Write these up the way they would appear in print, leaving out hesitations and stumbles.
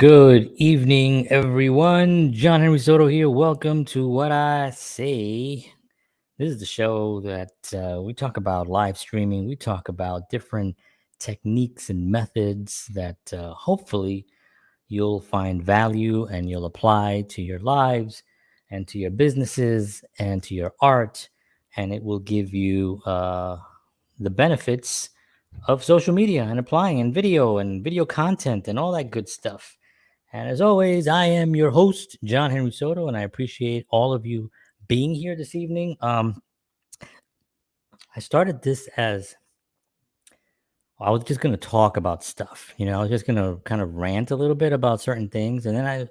Good evening, everyone. John Henry Soto here. Welcome to What I Say. This is the show that we talk about live streaming. We talk about different techniques and methods that hopefully you'll find value and you'll apply to your lives and to your businesses and to your art. And it will give you the benefits of social media and applying and video content and all that good stuff. And as always, I am your host, John Henry Soto, and I appreciate all of you being here this evening. I started this as I was just going to talk about stuff. I was just going to kind of rant a little bit about certain things. And then I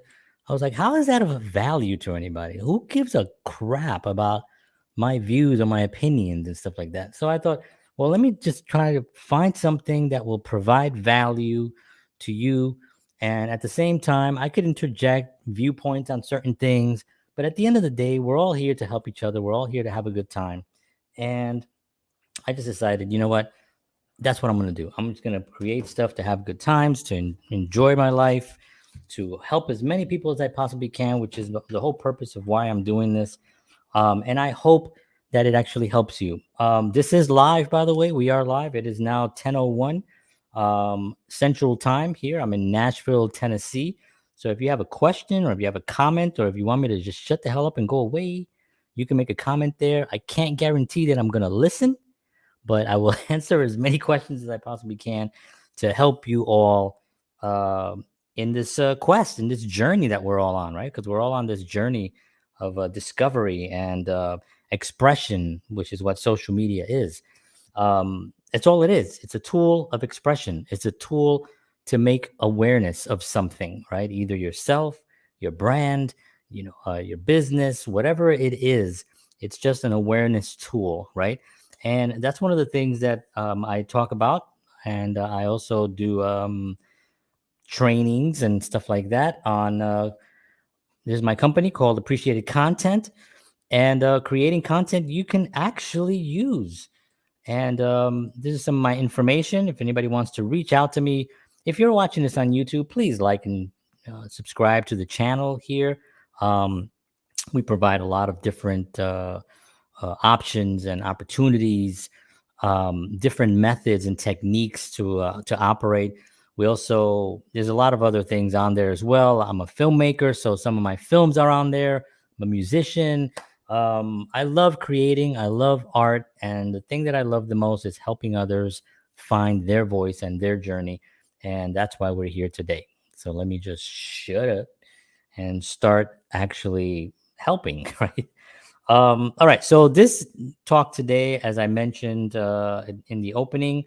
was like, how is that of value to anybody? Who gives a crap about my views or my opinions and stuff like that? So I thought, well, let me just try to find something that will provide value to you. And at the same time, I could interject viewpoints on certain things. But at the end of the day, we're all here to help each other. We're all here to have a good time. And I just decided, you know what? That's what I'm going to do. I'm just going to create stuff to have good times, to enjoy my life, to help as many people as I possibly can, which is the whole purpose of why I'm doing this. And I hope that it actually helps you. This is live, by the way. We are live. It is now 10:01 Central Time here. I'm in Nashville, Tennessee. So if you have a question or if you have a comment or if you want me to just shut the hell up and go away, you can make a comment there. I can't guarantee that I'm going to listen, but I will answer as many questions as I possibly can to help you all in this quest, in this journey that we're all on, right? Because we're all on this journey of discovery and expression, which is what social media is. It's all it is. It's a tool of expression. It's a tool to make awareness of something, right? Either yourself, your brand, your business, whatever it is. It's just an awareness tool, right? And that's one of the things that I talk about. And I also do trainings and stuff like that on there's my company called Appreciated Content, and creating content you can actually use. And this is some of my information. If anybody wants to reach out to me, if you're watching this on YouTube, please like and subscribe to the channel here. Um, we provide a lot of different options and opportunities, different methods and techniques to operate. We also There's a lot of other things on there as well. I'm a filmmaker, so some of my films are on there. I'm a musician. I love creating. I love art, and the thing that I love the most is helping others find their voice and their journey, and that's why we're here today. So let me just shut up and start actually helping, right? All right. So this talk today, as I mentioned in the opening,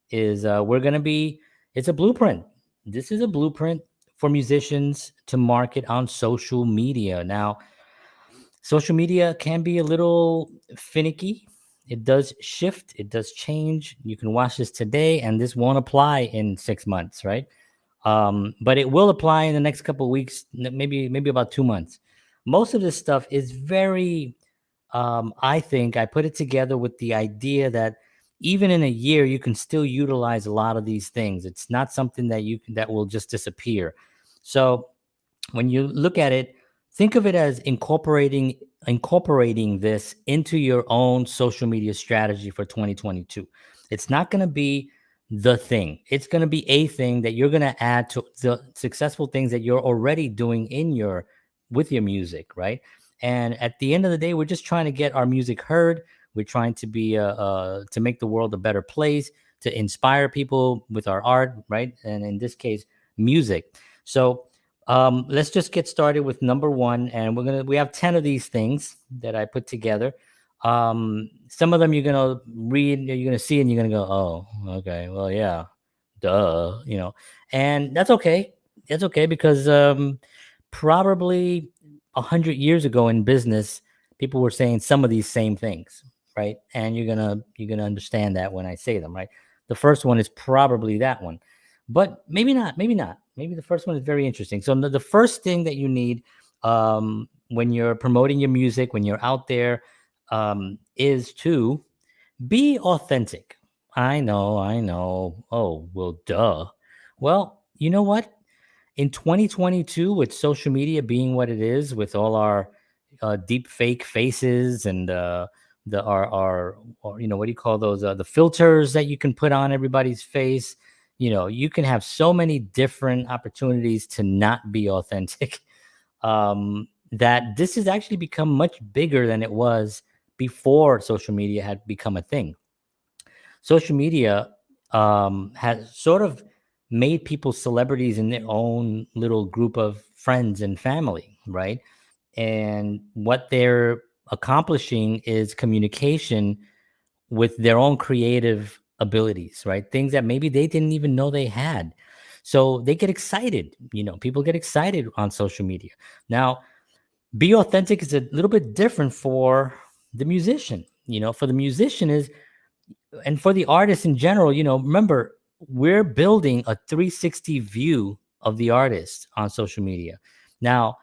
is it's a blueprint. This is a blueprint for musicians to market on social media. Now, social media can be a little finicky. It does shift, it does change. You can watch this today, and this won't apply in 6 months, right? But it will apply in the next couple of weeks, maybe about 2 months. Most of this stuff is very I think I put it together with the idea that even in a year, you can still utilize a lot of these things. It's not something that will just disappear. So when you look at it, think of it as incorporating this into your own social media strategy for 2022. It's not going to be the thing. It's going to be a thing that you're going to add to the successful things that you're already doing with your music, right? And at the end of the day, we're just trying to get our music heard. We're trying to to make the world a better place, to inspire people with our art, right? And in this case, music. So let's just get started with number one, and we have 10 of these things that I put together. Some of them you're gonna read, you're gonna see, and you're gonna go, oh, okay, well, yeah, duh, and that's okay. That's okay because probably 100 years ago in business, people were saying some of these same things, right? And you're gonna understand that when I say them, right? The first one is probably that one, but maybe not. Maybe not. Maybe the first one is very interesting. So the first thing that you need when you're promoting your music, when you're out there, is to be authentic. I know. Oh, well, duh. Well, you know what? in 2022, with social media being what it is, with all our deep fake faces and the our you know, what do you call those, the filters that you can put on everybody's face, you know, you can have so many different opportunities to not be authentic. That this has actually become much bigger than it was before social media had become a thing. Social media has sort of made people celebrities in their own little group of friends and family, right? And what they're accomplishing is communication with their own creative abilities, right? Things that maybe they didn't even know they had. So they get excited, you know, people get excited on social media. Now, be authentic is a little bit different for the musician. You know, for the musician is, and for the artist in general, you know, remember, we're building a 360 view of the artist on social media. Now,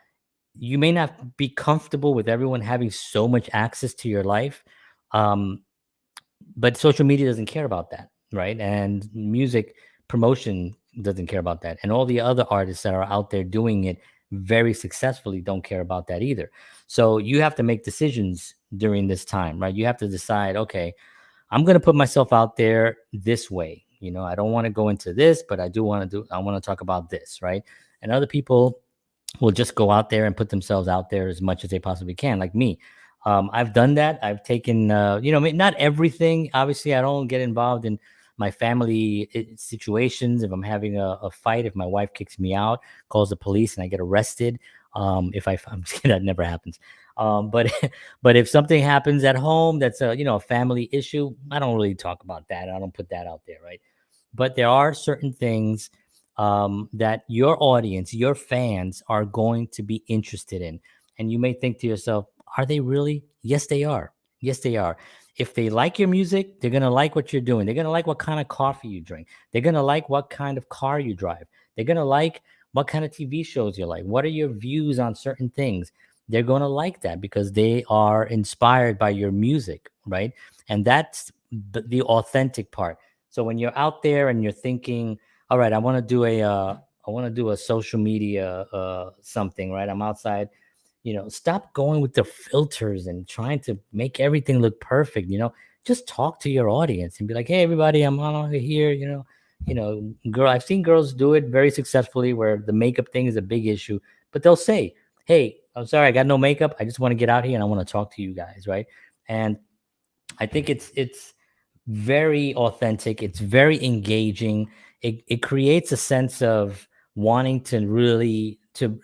you may not be comfortable with everyone having so much access to your life, um, but social media doesn't care about that, right? And music promotion doesn't care about that. And all the other artists that are out there doing it very successfully don't care about that either. So you have to make decisions during this time, right? You have to decide, okay, I'm going to put myself out there this way. You know, I don't want to go into this, but I want to talk about this, right? And other people will just go out there and put themselves out there as much as they possibly can, like me. I've done that. I've taken, you know, not everything. Obviously, I don't get involved in my family situations. If I'm having a fight, if my wife kicks me out, calls the police, and I get arrested, if I'm just kidding, that never happens. But but if something happens at home that's a, you know, a family issue, I don't really talk about that. I don't put that out there, right? But there are certain things that your audience, your fans are going to be interested in. And you may think to yourself, are they really? Yes, they are. Yes, they are. If they like your music, they're going to like what you're doing. They're going to like what kind of coffee you drink. They're going to like what kind of car you drive. They're going to like what kind of TV shows you like. What are your views on certain things? They're going to like that because they are inspired by your music, right? And that's the authentic part. So when you're out there and you're thinking, all right, I want to do a social media something, right? I'm outside, you know, stop going with the filters and trying to make everything look perfect, you know. Just talk to your audience and be like, hey everybody, I'm on over here, you know, girl, I've seen girls do it very successfully where the makeup thing is a big issue, but they'll say, hey, I'm sorry, I got no makeup, I just want to get out here and I want to talk to you guys, right? And I think it's very authentic. It's very engaging. It creates a sense of wanting to really to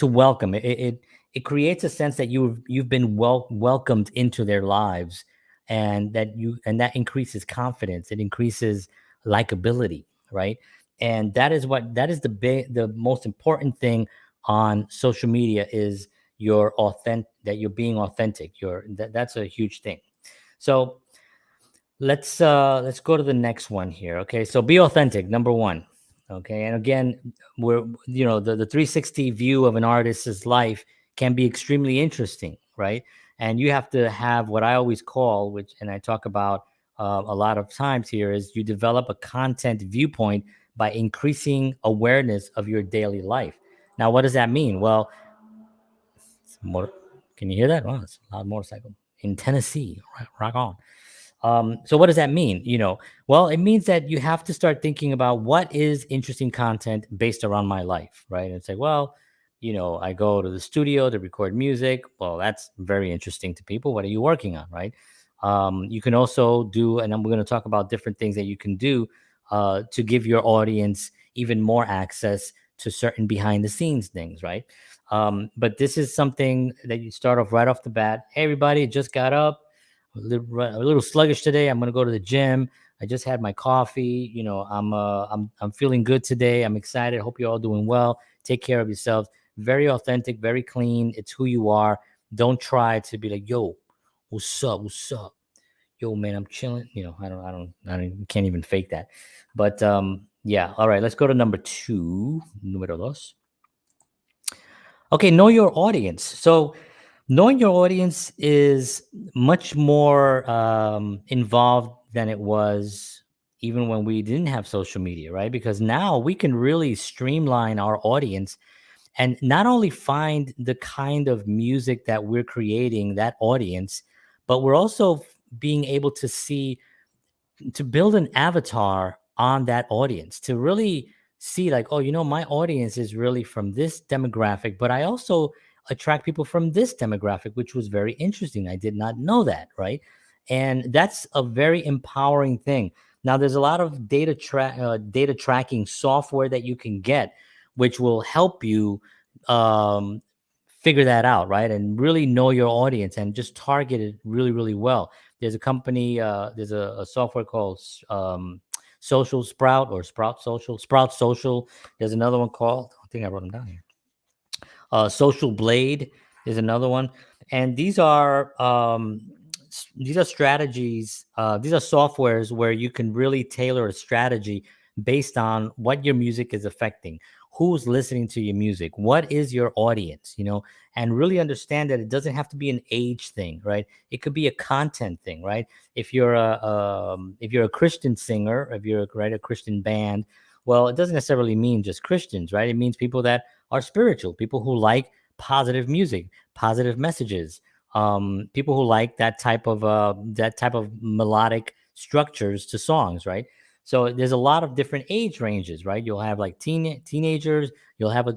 welcome. It creates a sense that you've been welcomed into their lives, and that increases confidence. It increases likability, right? And that is the most important thing on social media is your authentic, that you're being authentic. That's a huge thing. So let's go to the next one here. Okay, so be authentic, number one. Okay, and again, we're, you know, the 360 view of an artist's life can be extremely interesting, right? And you have to have what I always call, which, and I talk about a lot of times here, is you develop a content viewpoint by increasing awareness of your daily life. Now, what does that mean? Well, more, can you hear that? Wow, it's a loud motorcycle in Tennessee. Rock on. So what does that mean? You know, well, it means that you have to start thinking about what is interesting content based around my life, right? And say, well, you know, I go to the studio to record music. Well, that's very interesting to people. What are you working on, right? You can also do, and I'm going to talk about different things that you can do to give your audience even more access to certain behind the scenes things, right? But this is something that you start off right off the bat. Hey, everybody, just got up, a little sluggish today. I'm going to go to the gym. I just had my coffee. You know, I'm feeling good today. I'm excited. Hope you're all doing well. Take care of yourselves. Very authentic, very clean. It's who you are. Don't try to be like, yo, what's up? What's up? Yo, man, I'm chilling. You know, I don't, can't even fake that. But yeah. All right, let's go to number two. Número dos. Okay, know your audience. So knowing your audience is much more involved than it was even when we didn't have social media, right? Because now we can really streamline our audience and not only find the kind of music that we're creating that audience, but we're also being able to see, to build an avatar on that audience, to really see like, oh, my audience is really from this demographic, but I also attract people from this demographic, which was very interesting. I did not know that, right? And that's a very empowering thing. Now there's a lot of data tracking software that you can get, which will help you um, figure that out, right? And really know your audience and just target it really, really well. There's a company, there's a software called Social Sprout, or Sprout Social. There's another one called, I think I wrote them down here. Social Blade is another one, and these are strategies. These are softwares where you can really tailor a strategy based on what your music is affecting, who's listening to your music, what is your audience, and really understand that it doesn't have to be an age thing, right? It could be a content thing, right? If you're a Christian singer, if you're a Christian band, well, it doesn't necessarily mean just Christians, right? It means people that are spiritual, people who like positive music, positive messages, people who like that type of melodic structures to songs, right? So there's a lot of different age ranges, right? You'll have like teenagers, you'll have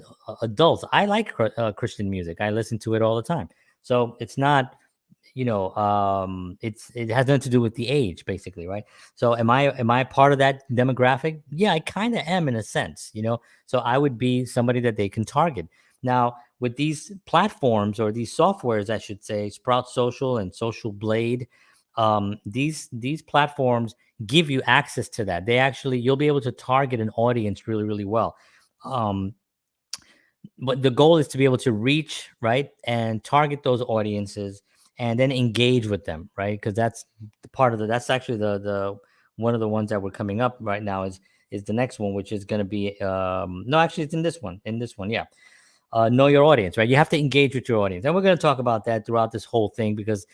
adults. I like Christian music. I listen to it all the time. So it's not, it has nothing to do with the age, basically, right? So am I part of that demographic? Yeah, I kind of am in a sense, so I would be somebody that they can target. Now with these platforms, or these softwares, I should say, Sprout Social and Social Blade, these platforms give you access to that. You'll be able to target an audience really, really well. um, but the goal is to be able to reach, right, and target those audiences, and then engage with them, right? Because that's the part of that's actually the one of the ones that we're coming up right now is the next one, which is going to be, no, actually it's in this one, yeah. Know your audience, right? You have to engage with your audience, and we're going to talk about that throughout this whole thing, because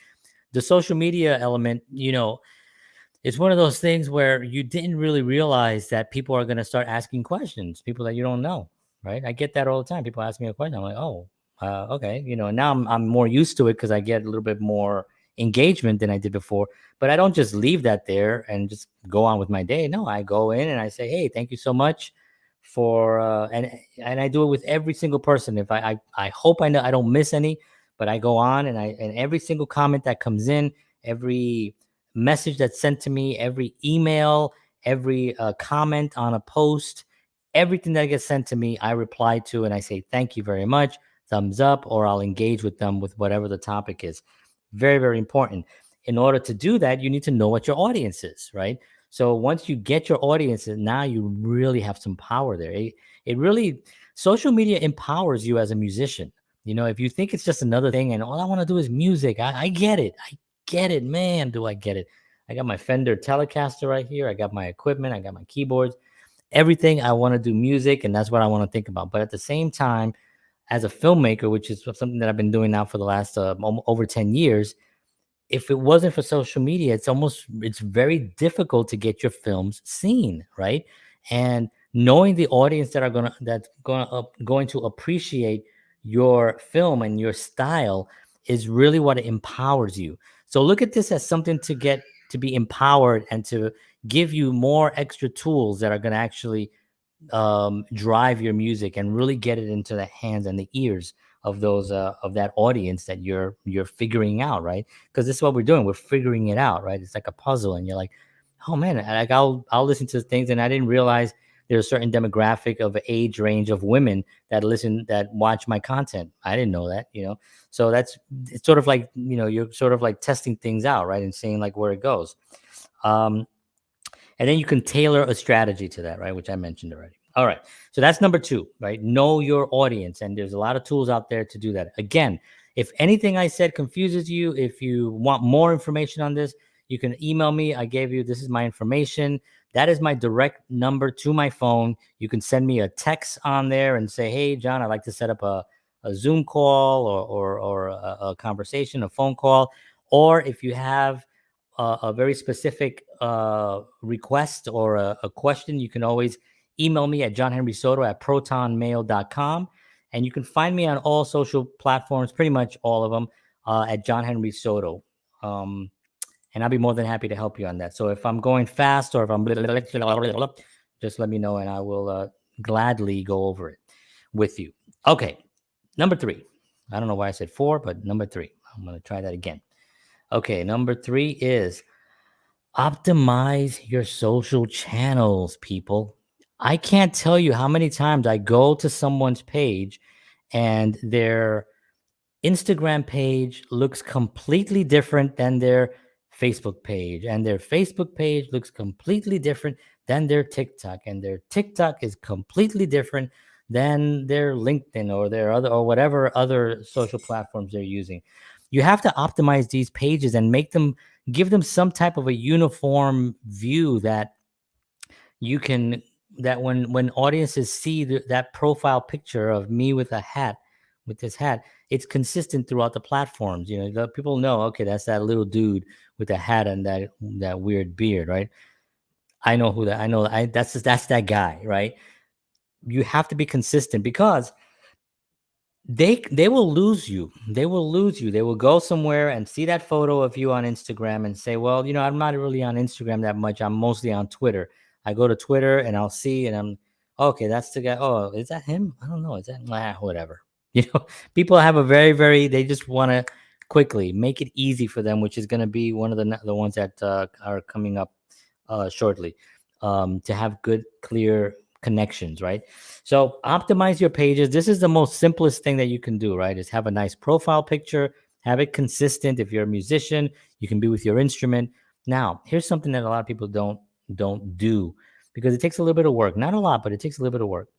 the social media element, it's one of those things where you didn't really realize that people are going to start asking questions, people that you don't know, right? I get that all the time. People ask me a question. I'm like, oh, okay. And now I'm more used to it because I get a little bit more engagement than I did before. But I don't just leave that there and just go on with my day. No, I go in and I say, hey, thank you so much for, and I do it with every single person. If I hope I know I don't miss any, but I go on and every single comment that comes in, every message that's sent to me, every email, every comment on a post, everything that gets sent to me, I reply to and I say, thank you very much, thumbs up, or I'll engage with them with whatever the topic is. Very, very important. In order to do that, you need to know what your audience is, right? So once you get your audience, now you really have some power there. It really, social media empowers you as a musician. If you think it's just another thing and all I want to do is music, I get it. I get it, man. Do I get it? I got my Fender Telecaster right here. I got my equipment. I got my keyboards, everything. I want to do music, and that's what I want to think about. But at the same time, as a filmmaker, which is something that I've been doing now for the last over 10 years, if it wasn't for social media, it's very difficult to get your films seen, right? And knowing the audience that's going to appreciate your film and your style is really what empowers you. So look at this as something to be empowered and to give you more extra tools that are going to actually drive your music and really get it into the hands and the ears of those of that audience that you're figuring out, right? Because this is what we're doing. We're figuring it out, right? It's like a puzzle, and you're like, oh man, like I'll listen to things, and I didn't realize there's a certain demographic of age range of women that watch my content. I didn't know that. So it's sort of like, you're sort of like testing things out, right, and seeing like where it goes. Um, and then you can tailor a strategy to that, right? Which I mentioned already. All right. So that's number two, right? Know your audience. And there's a lot of tools out there to do that. Again, if anything I said confuses you, if you want more information on this, you can email me. This is my information. That is my direct number to my phone. You can send me a text on there and say, hey, John, I'd like to set up a Zoom call or a conversation, a phone call. Or if you have a very specific request or a question, you can always email me at johnhenrysoto@protonmail.com. And you can find me on all social platforms, pretty much all of them, at John Henry Soto. And I'll be more than happy to help you on that. So if I'm going fast or if I'm just let me know and I will gladly go over it with you. Okay, number 3. I don't know why I said 4, but number 3. I'm going to try that again. Okay, number 3 is optimize your social channels, people. I can't tell you how many times I go to someone's page and their Instagram page looks completely different than their Facebook page, and their Facebook page looks completely different than their TikTok, and their TikTok is completely different than their LinkedIn or their other or whatever other social platforms they're using. You have to optimize these pages and give them some type of a uniform view that you can that when audiences see that profile picture of me with this hat, it's consistent throughout the platforms. The people know, okay, that's that little dude with the hat and that weird beard, right? I know who that I know. That's that guy, right? You have to be consistent because they will lose you. They will lose you. They will go somewhere and see that photo of you on Instagram and say, well, I'm not really on Instagram that much. I'm mostly on Twitter. I go to Twitter and I'll see and I'm okay, that's the guy. Oh, is that him? I don't know. Is that whatever? People have a very, very, they just want to quickly make it easy for them, which is going to be one of the ones that are coming up shortly, to have good, clear connections, right? So optimize your pages. This is the most simplest thing that you can do, right? Is have a nice profile picture, have it consistent. If you're a musician, you can be with your instrument. Now, here's something that a lot of people don't do because it takes a little bit of work. Not a lot, but it takes a little bit of work.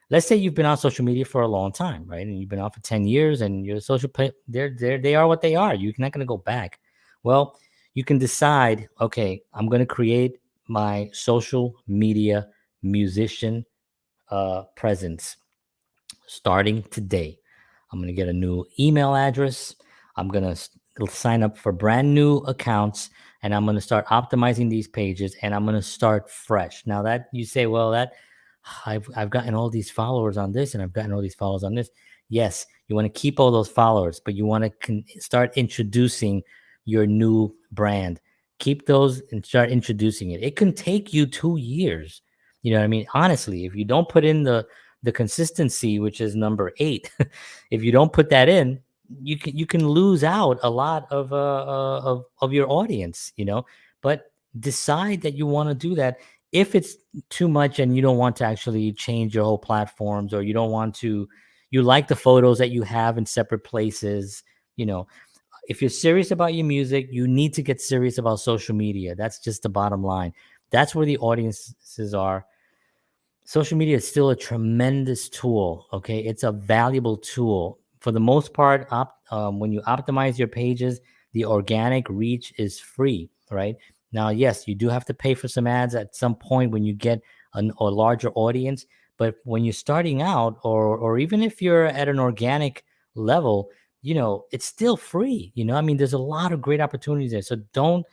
Let's say you've been on social media for a long time, right? And you've been on for 10 years and your they are what they are. You're not going to go back. Well, you can decide, okay, I'm going to create my social media musician presence starting today. I'm going to get a new email address. I'm going to sign up for brand new accounts and I'm going to start optimizing these pages and I'm going to start fresh. Now that you say, well, that I've gotten all these followers on this and I've gotten all these followers on this. Yes, you want to keep all those followers, but you want to start introducing your new brand. Keep those and start introducing it. It can take you 2 years. You know what I mean? Honestly, if you don't put in the consistency, which is number 8, if you don't put that in, you can lose out a lot of your audience. But decide that you want to do that. If it's too much and you don't want to actually change your whole platforms, or you like the photos that you have in separate places, if you're serious about your music, you need to get serious about social media. That's just the bottom line. That's where the audiences are. Social media is still a tremendous tool. Okay, it's a valuable tool. For the most part, when you optimize your pages, the organic reach is free, right? Now, yes, you do have to pay for some ads at some point when you get a larger audience. But when you're starting out, or even if you're at an organic level, it's still free. I mean, there's a lot of great opportunities there. So don't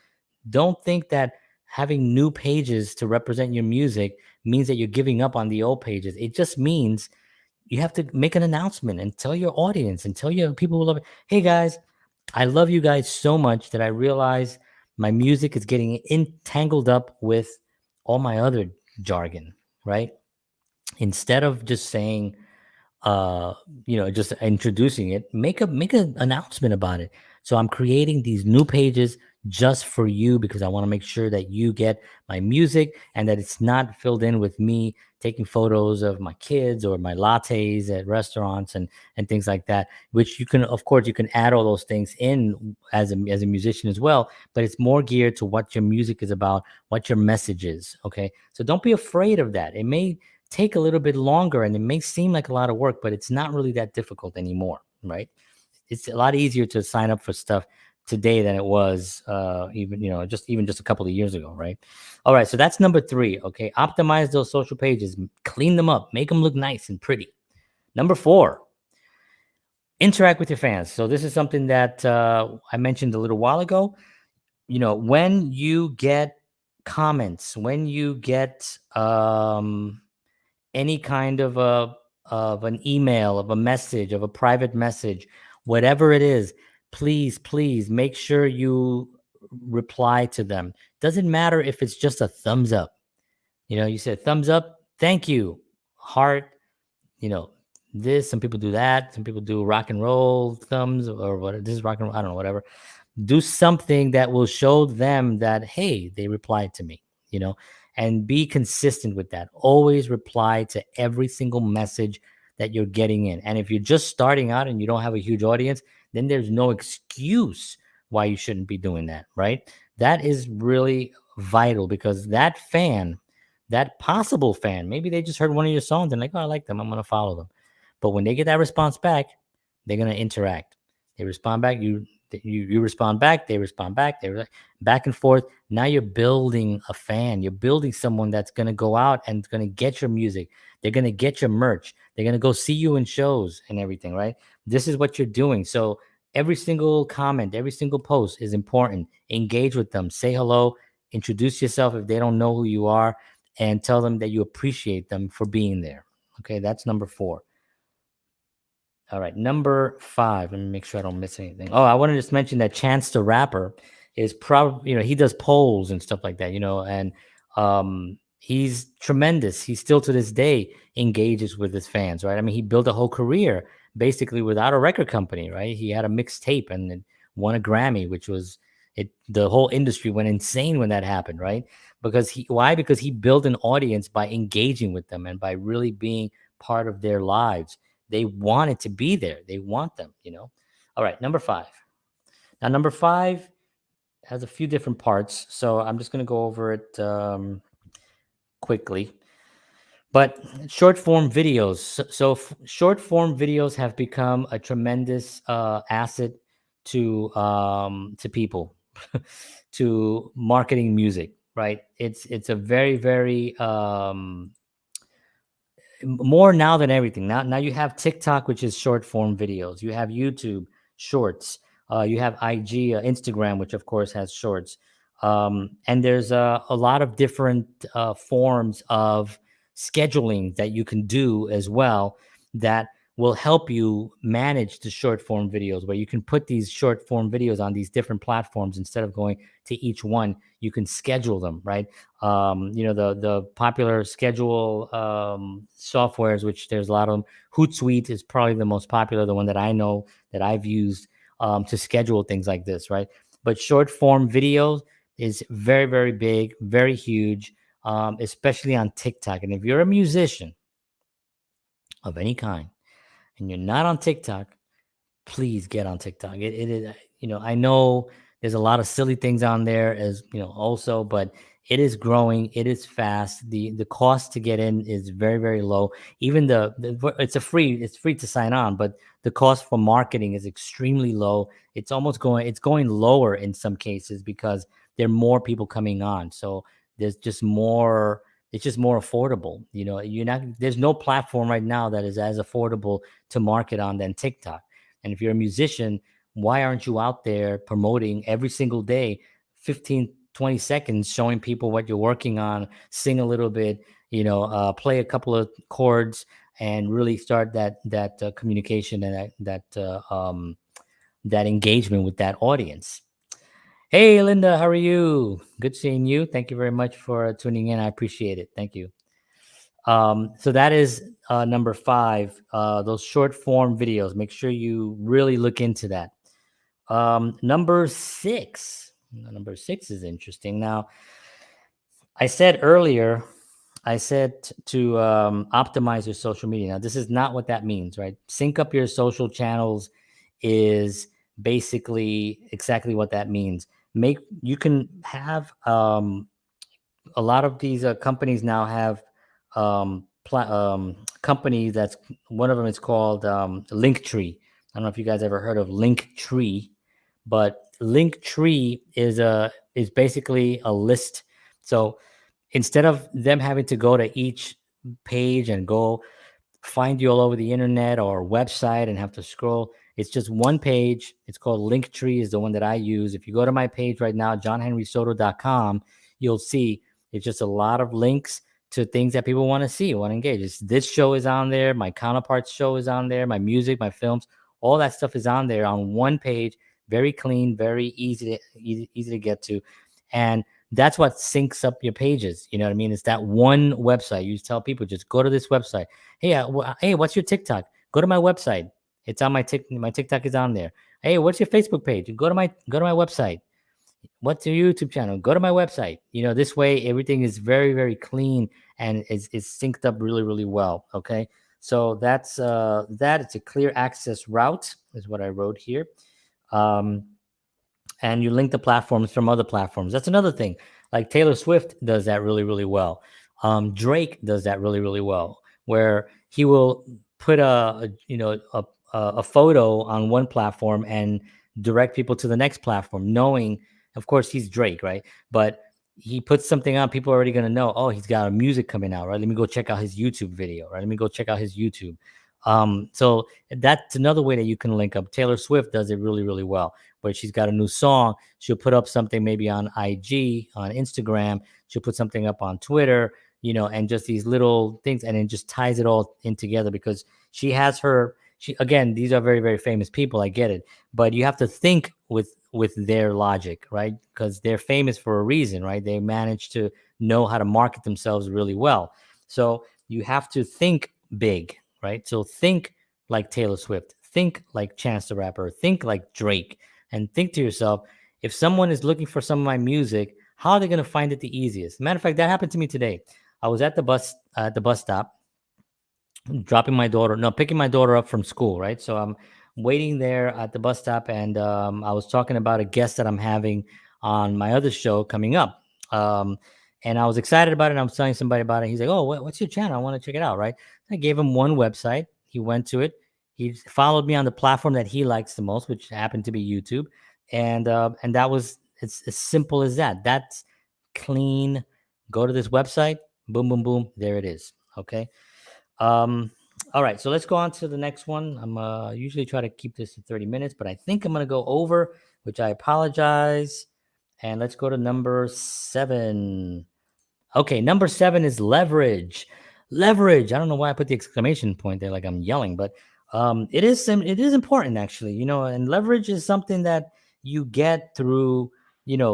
think that having new pages to represent your music means that you're giving up on the old pages. It just means you have to make an announcement and tell your audience and tell your people who love it, hey guys, I love you guys so much that I realize my music is getting entangled up with all my other jargon, right? Instead of just saying, uh just introducing it, make an announcement about it. So I'm creating these new pages just for you because I want to make sure that you get my music and that it's not filled in with me taking photos of my kids or my lattes at restaurants and things like that, which you can, of course, you can add all those things in as a musician as well, but it's more geared to what your music is about, what your message is. Okay, so don't be afraid of that. It may take a little bit longer and it may seem like a lot of work, but it's not really that difficult anymore, right? It's a lot easier to sign up for stuff today than it was just a couple of years ago, right? All right, so that's number 3. Okay, optimize those social pages, clean them up, make them look nice and pretty. Number 4, interact with your fans. So this is something that I mentioned a little while ago. when you get comments, when you get any kind of an email, of a message, of a private message, whatever it is, please make sure you reply to them. Doesn't matter if it's just a thumbs up. You said thumbs up, thank you, heart, you know, this, some people do that, some people do rock and roll thumbs or what, this is rock and roll, I don't know, whatever. Do something that will show them that, hey, they replied to me, you know, and be consistent with that. Always reply to every single message that you're getting in. And if you're just starting out and you don't have a huge audience, then there's no excuse why you shouldn't be doing that, right? That is really vital, because that fan, that possible fan, maybe they just heard one of your songs and like, oh, I like them, I'm going to follow them. But when they get that response back, they're going to interact. They respond back, you respond back, they respond back, back and forth. Now you're building a fan. You're building someone that's going to go out and going to get your music. They're going to get your merch. They're going to go see you in shows and everything, right? This is what you're doing. So every single comment, every single post is important. Engage with them. Say hello. Introduce yourself if they don't know who you are, and tell them that you appreciate them for being there. Okay, that's number 4. All right, number 5. Let me make sure I don't miss anything. Oh, I wanted to just mention that Chance the Rapper is probably, he does polls and stuff like that, and he's tremendous. He still to this day engages with his fans, right? I mean, he built a whole career basically without a record company, right? He had a mixtape and it won a Grammy, which was it. The whole industry went insane when that happened, right? Why? Because he built an audience by engaging with them and by really being part of their lives. They want it to be there. They want them. All right, number 5. Now, number 5 has a few different parts, so I'm just going to go over it quickly. But short form videos. Short form videos have become a tremendous asset to people, to marketing music. Right? It's a very, very more now than everything. Now you have TikTok, which is short form videos. You have YouTube Shorts. You have IG, Instagram, which of course has Shorts. And there's a lot of different forms of scheduling that you can do as well that will help you manage the short form videos, where you can put these short form videos on these different platforms. Instead of going to each one, you can schedule them, right? The popular schedule softwares, which there's a lot of them. Hootsuite is probably the most popular, the one that I know that I've used to schedule things like this, right? But short form videos is very, very big, very huge, especially on TikTok. And if you're a musician of any kind and you're not on TikTok, please get on TikTok. It is, I know there's a lot of silly things on there as, also, but it is growing. It is fast. The cost to get in is very, very low. Even it's free to sign on, but the cost for marketing is extremely low. It's going lower in some cases because there are more people coming on. So there's just more, it's just more affordable. There's no platform right now that is as affordable to market on than TikTok. And if you're a musician, why aren't you out there promoting every single day, 15, 20 seconds, showing people what you're working on, sing a little bit, play a couple of chords, and really start that communication and that engagement with that audience. Hey, Linda, how are you? Good seeing you. Thank you very much for tuning in. I appreciate it. Thank you. So that is number 5, those short form videos. Make sure you really look into that. Number 6 is interesting. Now, I said earlier, to optimize your social media. Now, this is not what that means, right? Sync up your social channels is basically exactly what that means. You can have a lot of these companies now have companies that's one of them is called Linktree. I don't know if you guys ever heard of Linktree, but Linktree is basically a list. So instead of them having to go to each page and go find you all over the internet or website and have to scroll, It's just one page. It's called Linktree, is the one that I use. If you go to my page right now, johnhenrysoto.com, you'll see it's just a lot of links to things that people want to see, want to engage. This show is on there. My counterparts show is on there. My music, my films, all that stuff is on there on one page. Very clean, very easy to get to. And that's what syncs up your pages. You know what I mean? It's that one website. You tell people, just go to this website. Hey, hey, what's your TikTok? Go to my website. It's on my TikTok is on there. Hey, what's your Facebook page? Go to my website. What's your YouTube channel? Go to my website. This way everything is very, very clean and is synced up really, really well. Okay. So that's that. It's a clear access route, is what I wrote here. And you link the platforms from other platforms. That's another thing. Like Taylor Swift does that really, really well. Drake does that really, really well, where he will put a photo on one platform and direct people to the next platform, knowing, of course, he's Drake, right? But he puts something on, people are already going to know, oh, he's got a music coming out, right? Let me go check out his YouTube video, right? Let me go check out his YouTube. So that's another way that you can link up. Taylor Swift does it really, really well, where she's got a new song. She'll put up something maybe on IG, on Instagram. She'll put something up on Twitter, and just these little things, and it just ties it all in together, because she has again, these are very, very famous people. I get it, but you have to think with their logic, right? Because they're famous for a reason, right? They manage to know how to market themselves really well. So you have to think big, right? So think like Taylor Swift, think like Chance the Rapper, think like Drake, and think to yourself, if someone is looking for some of my music, how are they going to find it the easiest? Matter of fact, that happened to me today. I was at the bus stop, picking my daughter up from school, right? So I'm waiting there at the bus stop, and I was talking about a guest that I'm having on my other show coming up. And I was excited about it. And I was telling somebody about it. He's like, "Oh, what's your channel? I want to check it out." Right? I gave him one website. He went to it. He followed me on the platform that he likes the most, which happened to be YouTube, and that was, it's as simple as that. That's clean. Go to this website. Boom, boom, boom. There it is. Okay. Um, all right, so let's go on to the next one. I'm usually try to keep this to 30 minutes, but I think I'm going to go over, which I apologize. And let's go to number 7. Okay, number 7 is leverage. Leverage. I don't know why I put the exclamation point there, like I'm yelling, but it is important, actually. And leverage is something that you get through,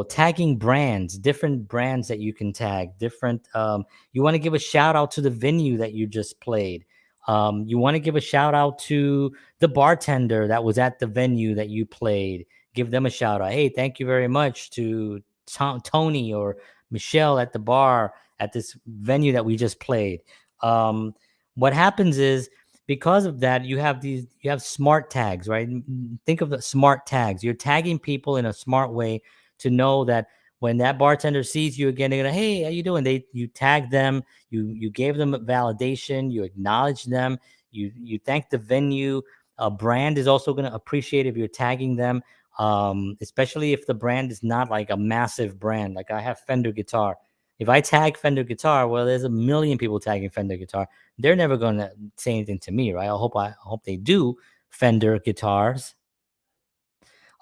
tagging brands, different brands that you can tag, different. You want to give a shout out to the venue that you just played. You want to give a shout out to the bartender that was at the venue that you played. Give them a shout out. Hey, thank you very much to Tony or Michelle at the bar at this venue that we just played. What happens is, because of that, you have smart tags, right? Think of the smart tags. You're tagging people in a smart way to know that when that bartender sees you again, they're gonna, hey, how you doing? You tag them, you gave them validation, you acknowledge them, you thank the venue. A brand is also gonna appreciate if you're tagging them. Especially if the brand is not like a massive brand. Like I have Fender guitar. If I tag Fender guitar, well, there's a million people tagging Fender guitar. They're never going to say anything to me, right? I hope they do, Fender guitars.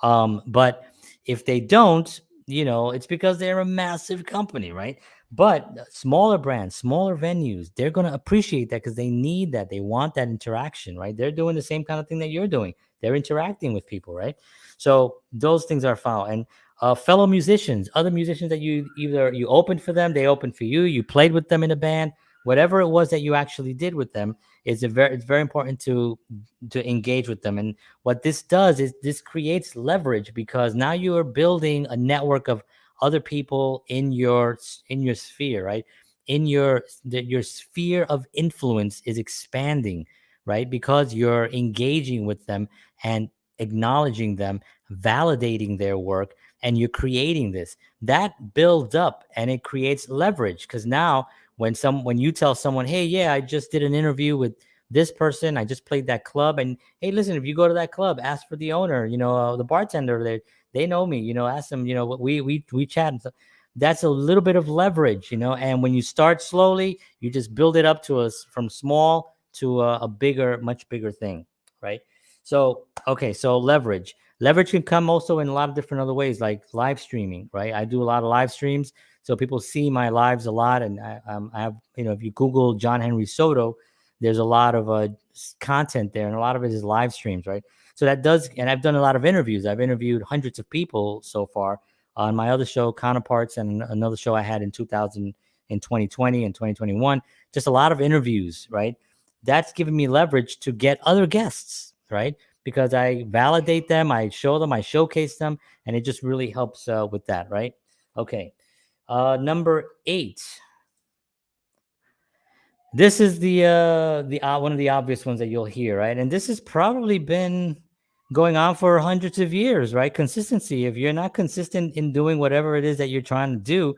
But if they don't, it's because they're a massive company, right? But smaller brands, smaller venues, they're going to appreciate that, because they need that. They want that interaction, right? They're doing the same kind of thing that you're doing. They're interacting with people, right? So those things are found. And fellow musicians, other musicians that you opened for them, they opened for you, you played with them in a band, whatever it was that you actually did with them, it's very important to engage with them. And what this does is this creates leverage, because now you are building a network of other people in your sphere, right? Your sphere of influence is expanding, right? Because you're engaging with them and acknowledging them, validating their work, and you're creating this. That builds up and it creates leverage, because now when you tell someone, hey, yeah, I just did an interview with this person, I just played that club, and hey, listen, if you go to that club, ask for the owner, the bartender, they know me, ask them, we chat and stuff. That's a little bit of leverage, and when you start slowly, you just build it up to us from small to a bigger, much bigger thing, right? So, okay, so leverage. Leverage can come also in a lot of different other ways, like live streaming, right? I do a lot of live streams, so people see my lives a lot, and I have, if you Google John Henry Soto, there's a lot of content there, and a lot of it is live streams, right? So that does, and I've done a lot of interviews. I've interviewed hundreds of people so far on my other show, Counterparts, and another show I had in 2020 and 2021. Just a lot of interviews, right? That's giving me leverage to get other guests, right? Because I validate them, I show them, I showcase them, and it just really helps with that, right? Okay. Number 8. This is the one of the obvious ones that you'll hear, right? And this has probably been going on for hundreds of years, right? Consistency. If you're not consistent in doing whatever it is that you're trying to do,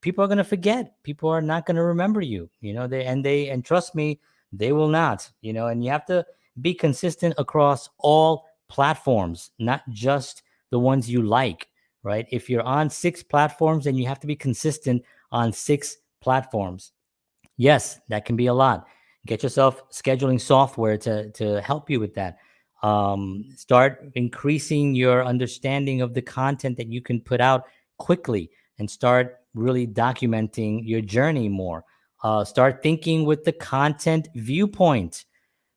people are going to forget. People are not going to remember you. And trust me, they will not. And you have to be consistent across all platforms, not just the ones you like, right? If you're on 6 platforms, then you have to be consistent on 6 platforms. Yes, that can be a lot. Get yourself scheduling software to help you with that. Start increasing your understanding of the content that you can put out quickly, and start really documenting your journey more. Start thinking with the content viewpoint,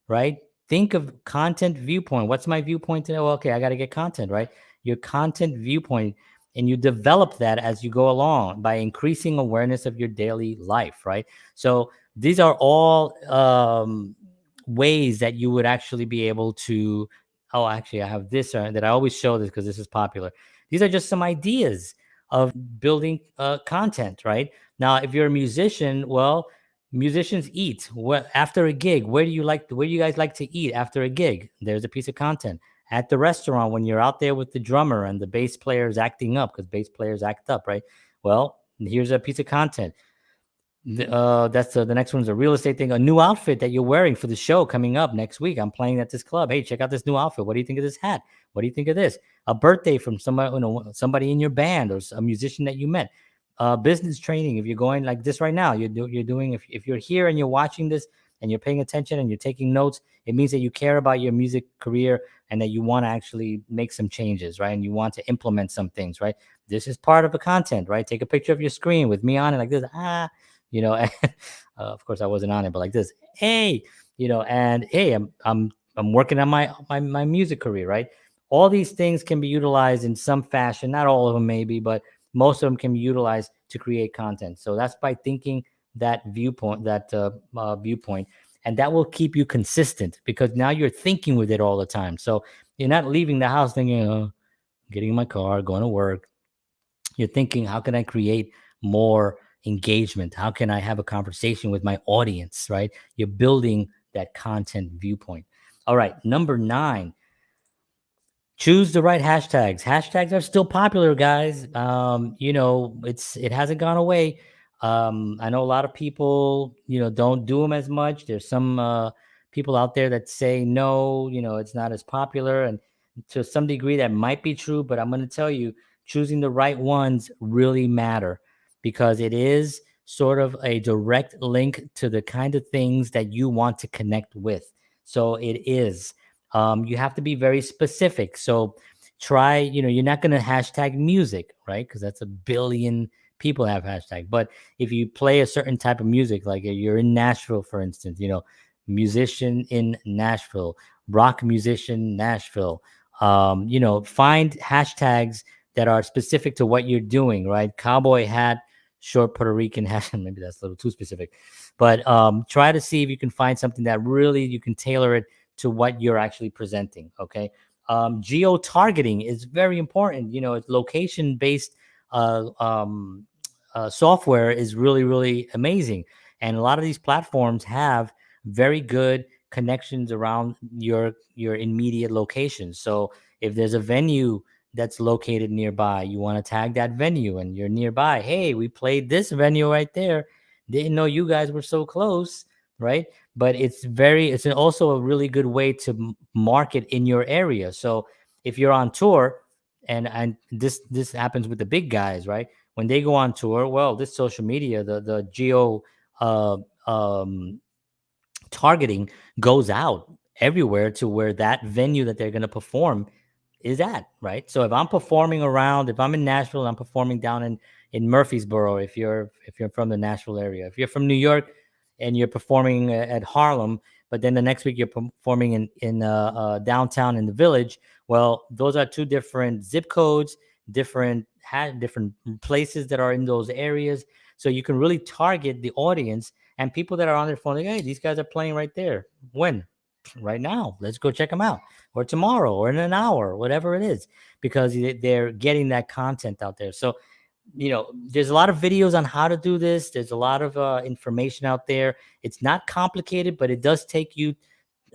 right? Think of content viewpoint. What's my viewpoint today? Well, okay, I got to get content, right? Your content viewpoint, and you develop that as you go along by increasing awareness of your daily life, right? So these are all ways that you would actually be able to. Oh, actually, I have this that I always show this because this is popular. These are just some ideas of building content, right? Now, if you're a musician, well, musicians eat. What after a gig? Where do you guys like to eat after a gig? There's a piece of content. At the restaurant, when you're out there with the drummer and the bass player is acting up, because bass players act up, right? Well, here's a piece of content. That's the next one's a real estate thing. A new outfit that you're wearing for the show coming up next week. I'm playing at this club. Hey, check out this new outfit. What do you think of this hat? What do you think of this? A birthday from somebody, somebody in your band or a musician that you met. Business training. If you're going like this right now, you're doing. If you're here and you're watching this and you're paying attention and you're taking notes, it means that you care about your music career and that you want to actually make some changes, right? And you want to implement some things, right? This is part of the content, right? Take a picture of your screen with me on it like this. Of course I wasn't on it, but like this, hey, and hey, I'm working on my music career, right? All these things can be utilized in some fashion, not all of them maybe, but most of them can be utilized to create content. So that's by thinking that viewpoint, and that will keep you consistent because now you're thinking with it all the time. So you're not leaving the house thinking, oh, getting in my car, going to work. You're thinking, how can I create more engagement? How can I have a conversation with my audience, right? You're building that content viewpoint. All right, number 9, choose the right hashtags. Hashtags are still popular, guys. It hasn't gone away. I know a lot of people, don't do them as much. There's some people out there that say no, it's not as popular, and to some degree that might be true. But I'm going to tell you, choosing the right ones really matter because it is sort of a direct link to the kind of things that you want to connect with. So it is. You have to be very specific. So try, you're not going to hashtag music, right? Because that's a billion people have hashtag. But if you play a certain type of music, like you're in Nashville, for instance, musician in Nashville, rock musician, Nashville, find hashtags that are specific to what you're doing, right? Cowboy hat, short Puerto Rican hat. Maybe that's a little too specific, but try to see if you can find something that really you can tailor it to what you're actually presenting. Okay. Geo targeting is very important. It's location based software is really, really amazing. And a lot of these platforms have very good connections around your immediate location. So if there's a venue that's located nearby, you want to tag that venue and you're nearby. Hey, we played this venue right there. Didn't know you guys were so close, right? But it's also a really good way to market in your area. So if you're on tour, and this happens with the big guys, right? When they go on tour, well, this social media, the geo uh, um, targeting goes out everywhere to where that venue that they're going to perform is at, right? So if I'm performing around, if I'm in Nashville, I'm performing down in Murfreesboro. If you're from the Nashville area, if you're from New York and you're performing at Harlem, but then the next week you're performing in downtown in the Village. Well, those are two different zip codes, different places that are in those areas. So you can really target the audience and people that are on their phone. Like, hey, these guys are playing right there. When? Right now. Let's go check them out, or tomorrow, or in an hour, whatever it is, because they're getting that content out there. So there's a lot of videos on how to do this. There's a lot of information out there. It's not complicated, but it does take you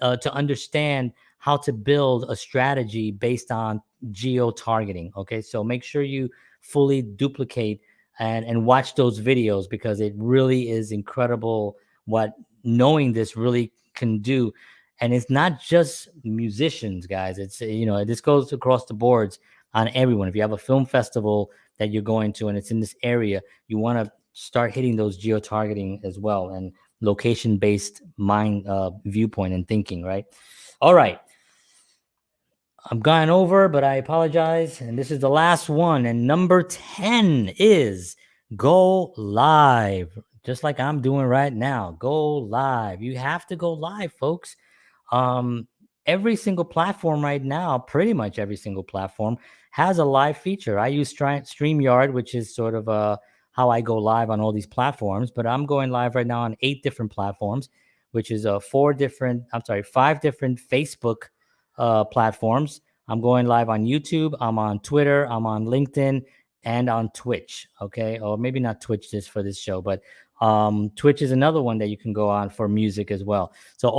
to understand how to build a strategy based on geo targeting. Okay, so make sure you fully duplicate and watch those videos, because it really is incredible what knowing this really can do. And it's not just musicians, guys. It's this goes across the boards on everyone. If you have a film festival that you're going to and it's in this area, you want to start hitting those geo targeting as well, and location based mind viewpoint and thinking, right? All right, I'm going over, but I apologize. And this is the last one. And number 10 is go live, just like I'm doing right now. Go live. You have to go live, folks. um every single platform right now, pretty much every single platform, has a live feature. I use StreamYard, which is sort of how I go live on all these platforms, but I'm going live right now on 8 different platforms, which is 5 different Facebook platforms. I'm going live on YouTube, I'm on Twitter, I'm on LinkedIn, and on Twitch. Okay, or maybe not Twitch just for this show, but Twitch is another one that you can go on for music as well. So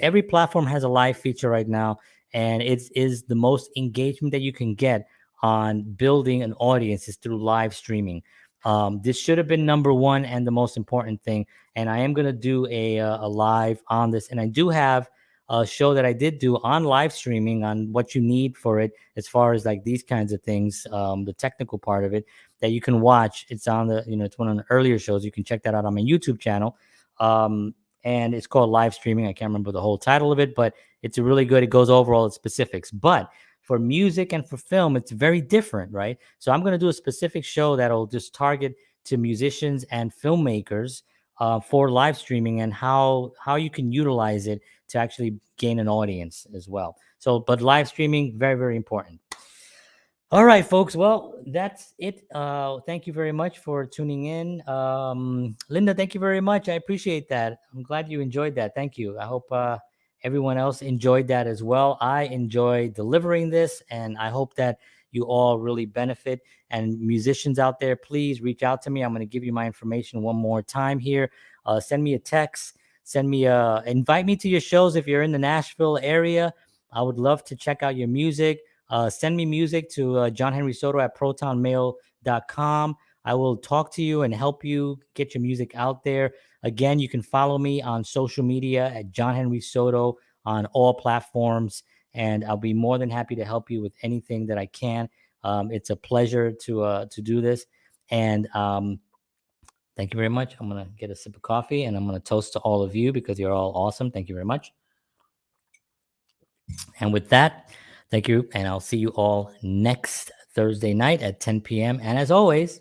every platform has a live feature right now, and it is the most engagement that you can get on building an audience is through live streaming. This should have been number one and the most important thing. And I am going to do a live on this, and I do have a show that I did do on live streaming on what you need for it, as far as like these kinds of things, the technical part of it that you can watch. It's on it's one of the earlier shows. You can check that out on my YouTube channel. And it's called live streaming. I can't remember the whole title of it, but it's a really good. It goes over all the specifics. But for music and for film, it's very different, right? So I'm going to do a specific show that'll just target to musicians and filmmakers for live streaming, and how you can utilize it to actually gain an audience as well. So, but live streaming, very, very important. All right, folks. Well, that's it. Thank you very much for tuning in. Linda, thank you very much. I appreciate that. I'm glad you enjoyed that. Thank you. I hope everyone else enjoyed that as well. I enjoy delivering this, and I hope that you all really benefit. And musicians out there, please reach out to me. I'm going to give you my information one more time here. Send me a text. Invite me to your shows if you're in the Nashville area. I would love to check out your music. Send me music to John Henry Soto at protonmail.com. I will talk to you and help you get your music out there. Again, you can follow me on social media at John Henry Soto on all platforms, and I'll be more than happy to help you with anything that I can. It's a pleasure to do this, and thank you very much. I'm gonna get a sip of coffee, and I'm gonna toast to all of you because you're all awesome. Thank you very much. And with that, thank you, and I'll see you all next Thursday night at 10 p.m. And as always,